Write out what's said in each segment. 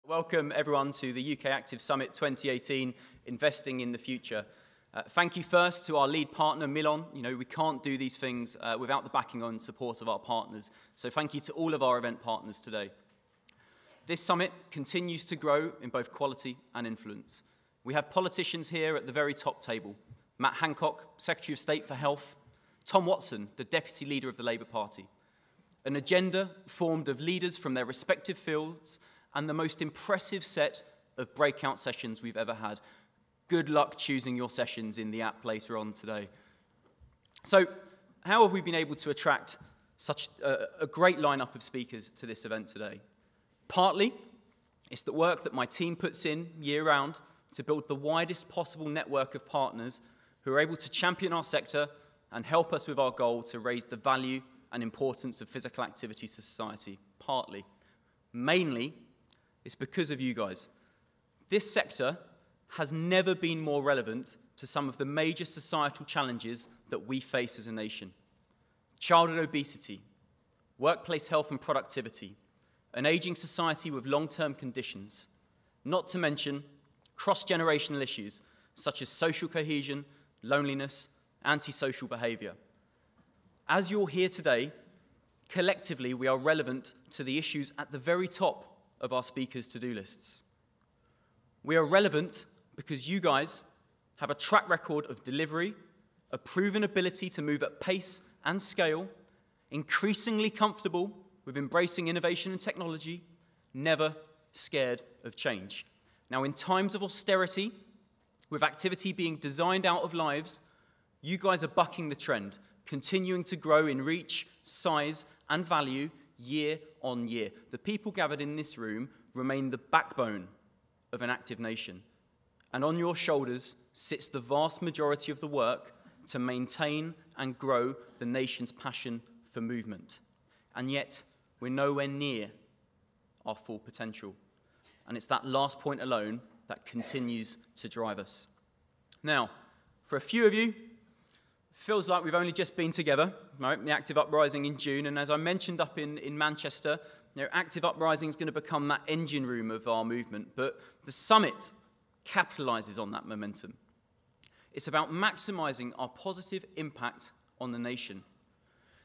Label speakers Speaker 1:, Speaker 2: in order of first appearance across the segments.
Speaker 1: Welcome everyone to the Ukactive Summit 2018, Investing in the Future. Thank you first to our lead partner, Milon. We can't do these things without the backing and support of our partners. So thank you to all of our event partners today. This summit continues to grow in both quality and influence. We have politicians here at the very top table. Matt Hancock, Secretary of State for Health. Tom Watson, the Deputy Leader of the Labour Party. An agenda formed of leaders from their respective fields and the most impressive set of breakout sessions we've ever had. Good luck choosing your sessions in the app later on today. So, how have we been able to attract such a great lineup of speakers to this event today? Partly, it's the work that my team puts in year-round to build the widest possible network of partners who are able to champion our sector and help us with our goal to raise the value and importance of physical activity to society. Partly. Mainly, it's because of you guys. This sector has never been more relevant to some of the major societal challenges that we face as a nation. Childhood obesity, workplace health and productivity, an aging society with long-term conditions, not to mention cross-generational issues such as social cohesion, loneliness, antisocial behaviour. As you'll hear today, collectively we are relevant to the issues at the very top of our speakers' to-do lists. We are relevant because you guys have a track record of delivery, a proven ability to move at pace and scale, increasingly comfortable with embracing innovation and technology, never scared of change. Now, in times of austerity, with activity being designed out of lives, you guys are bucking the trend, continuing to grow in reach, size, and value year on year. The people gathered in this room remain the backbone of an active nation. And on your shoulders sits the vast majority of the work to maintain and grow the nation's passion for movement. And yet, we're nowhere near our full potential. And it's that last point alone that continues to drive us. Now, for a few of you, feels like we've only just been together, right? The Active Uprising in June, and as I mentioned up in Manchester, Active Uprising is going to become that engine room of our movement, but the summit capitalizes on that momentum. It's about maximizing our positive impact on the nation.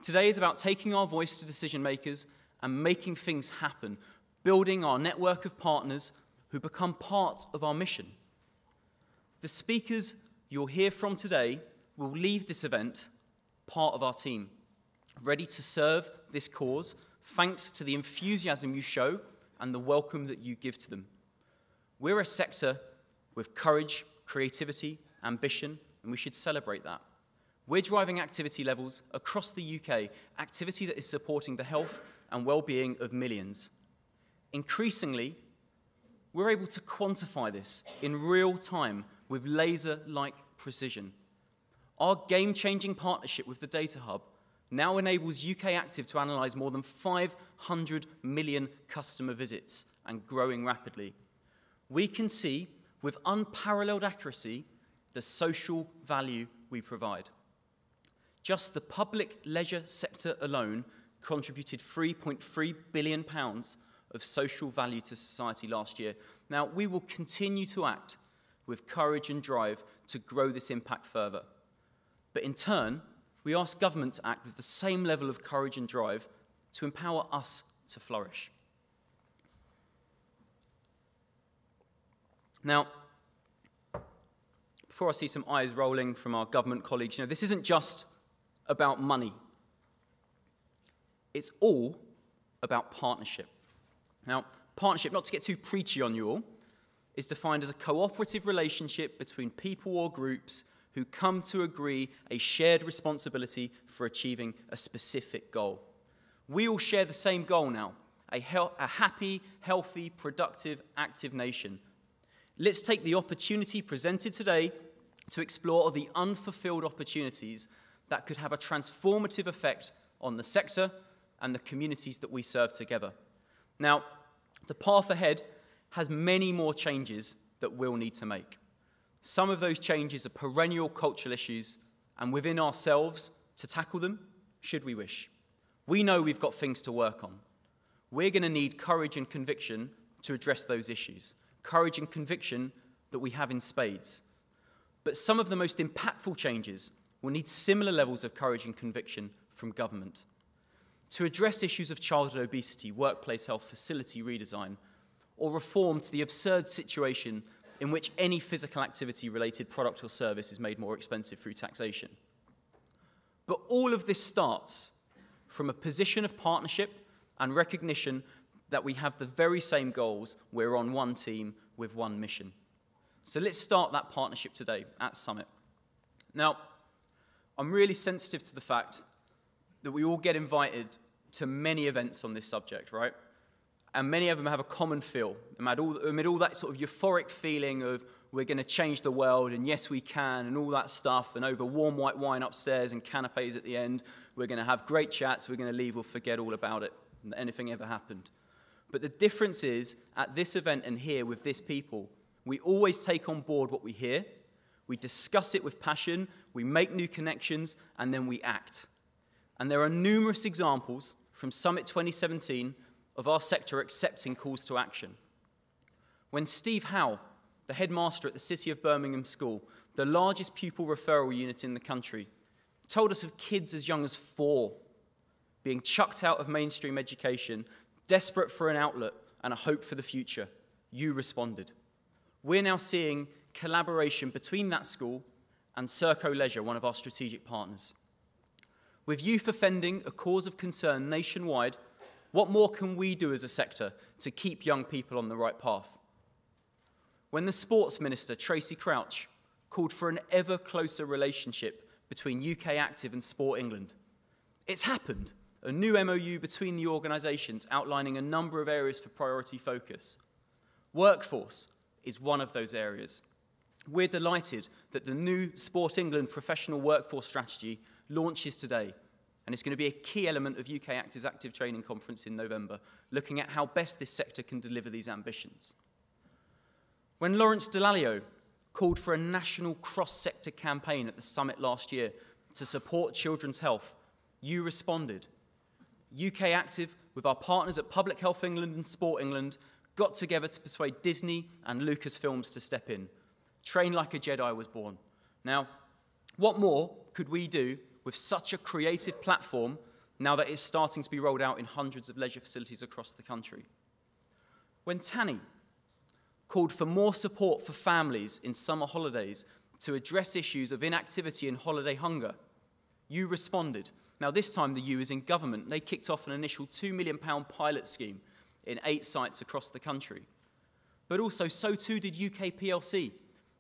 Speaker 1: Today is about taking our voice to decision makers and making things happen, building our network of partners who become part of our mission. The speakers you'll hear from today will leave this event part of our team, ready to serve this cause, thanks to the enthusiasm you show and the welcome that you give to them. We're a sector with courage, creativity, ambition, and we should celebrate that. We're driving activity levels across the UK, activity that is supporting the health and well-being of millions. Increasingly, we're able to quantify this in real time with laser-like precision. Our game-changing partnership with the Data Hub now enables Ukactive to analyse more than 500 million customer visits and growing rapidly. We can see with unparalleled accuracy the social value we provide. Just the public leisure sector alone contributed £3.3 billion of social value to society last year. Now, we will continue to act with courage and drive to grow this impact further. But in turn, we ask government to act with the same level of courage and drive to empower us to flourish. Now, before I see some eyes rolling from our government colleagues, this isn't just about money. It's all about partnership. Now, partnership, not to get too preachy on you all, is defined as a cooperative relationship between people or groups who come to agree a shared responsibility for achieving a specific goal. We all share the same goal now, a happy, healthy, productive, active nation. Let's take the opportunity presented today to explore the unfulfilled opportunities that could have a transformative effect on the sector and the communities that we serve together. Now, the path ahead has many more changes that we'll need to make. Some of those changes are perennial cultural issues, and within ourselves to tackle them, should we wish. We know we've got things to work on. We're going to need courage and conviction to address those issues. Courage and conviction that we have in spades. But some of the most impactful changes will need similar levels of courage and conviction from government. To address issues of childhood obesity, workplace health, facility redesign, or reform to the absurd situation in which any physical activity-related product or service is made more expensive through taxation. But all of this starts from a position of partnership and recognition that we have the very same goals, we're on one team with one mission. So let's start that partnership today at Summit. Now, I'm really sensitive to the fact that we all get invited to many events on this subject, right? And many of them have a common feel, amid all that sort of euphoric feeling of we're going to change the world, and yes, we can, and all that stuff, and over warm white wine upstairs and canapes at the end, we're going to have great chats, we're going to leave, we'll forget all about it, that anything ever happened. But the difference is, at this event and here with this people, we always take on board what we hear, we discuss it with passion, we make new connections, and then we act. And there are numerous examples from Summit 2017 of our sector accepting calls to action. When Steve Howe, the headmaster at the City of Birmingham School, the largest pupil referral unit in the country, told us of kids as young as 4 being chucked out of mainstream education, desperate for an outlet and a hope for the future, you responded. We're now seeing collaboration between that school and Serco Leisure, one of our strategic partners. With youth offending a cause of concern nationwide, what more can we do as a sector to keep young people on the right path? When the Sports Minister, Tracy Crouch, called for an ever closer relationship between Ukactive and Sport England, it's happened. A new MOU between the organisations outlining a number of areas for priority focus. Workforce is one of those areas. We're delighted that the new Sport England professional workforce strategy launches today, and it's going to be a key element of Ukactive's Active Training Conference in November, looking at how best this sector can deliver these ambitions. When Lawrence Dallaglio called for a national cross-sector campaign at the summit last year to support children's health, you responded. Ukactive, with our partners at Public Health England and Sport England, got together to persuade Disney and Lucasfilms to step in. Train Like a Jedi was born. Now, what more could we do with such a creative platform now that it's starting to be rolled out in hundreds of leisure facilities across the country? When Tanny called for more support for families in summer holidays to address issues of inactivity and holiday hunger, you responded. Now, this time the U is in government. They kicked off an initial £2 million pilot scheme in 8 sites across the country. But also, so too did UK PLC,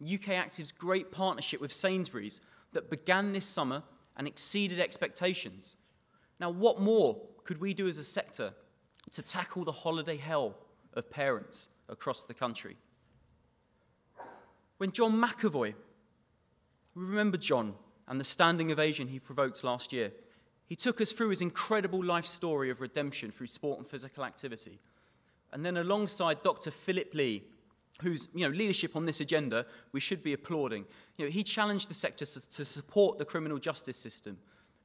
Speaker 1: Ukactive's great partnership with Sainsbury's that began this summer and exceeded expectations. Now, what more could we do as a sector to tackle the holiday hell of parents across the country? When John McAvoy, we remember John and the standing ovation he provoked last year, he took us through his incredible life story of redemption through sport and physical activity. And then alongside Dr. Philip Lee, whose leadership on this agenda we should be applauding, he challenged the sector to support the criminal justice system.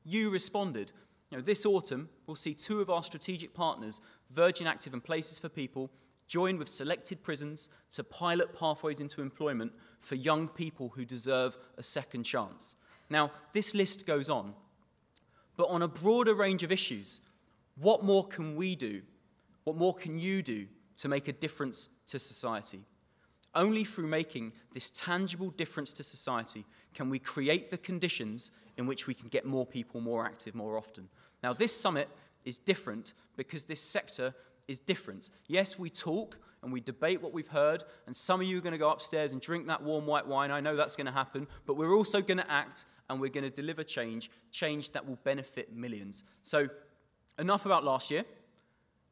Speaker 1: You responded. This autumn, we'll see 2 of our strategic partners, Virgin Active and Places for People, join with selected prisons to pilot pathways into employment for young people who deserve a second chance. Now, this list goes on, but on a broader range of issues, what more can we do? What more can you do to make a difference to society? Only through making this tangible difference to society can we create the conditions in which we can get more people more active more often. Now, this summit is different because this sector is different. Yes, we talk and we debate what we've heard, and some of you are going to go upstairs and drink that warm white wine. I know that's going to happen, but we're also going to act and we're going to deliver change that will benefit millions. So, enough about last year.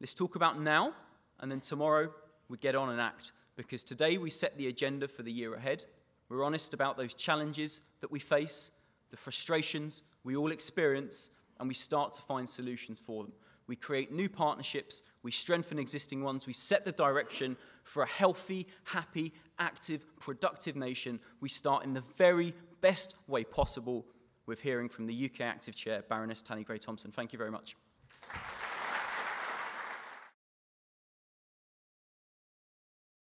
Speaker 1: Let's talk about now, and then tomorrow we get on and act. Because today we set the agenda for the year ahead. We're honest about those challenges that we face, the frustrations we all experience, and we start to find solutions for them. We create new partnerships, we strengthen existing ones, we set the direction for a healthy, happy, active, productive nation. We start in the very best way possible with hearing from the Ukactive Chair, Baroness Tanni Grey-Thompson. Thank you very much.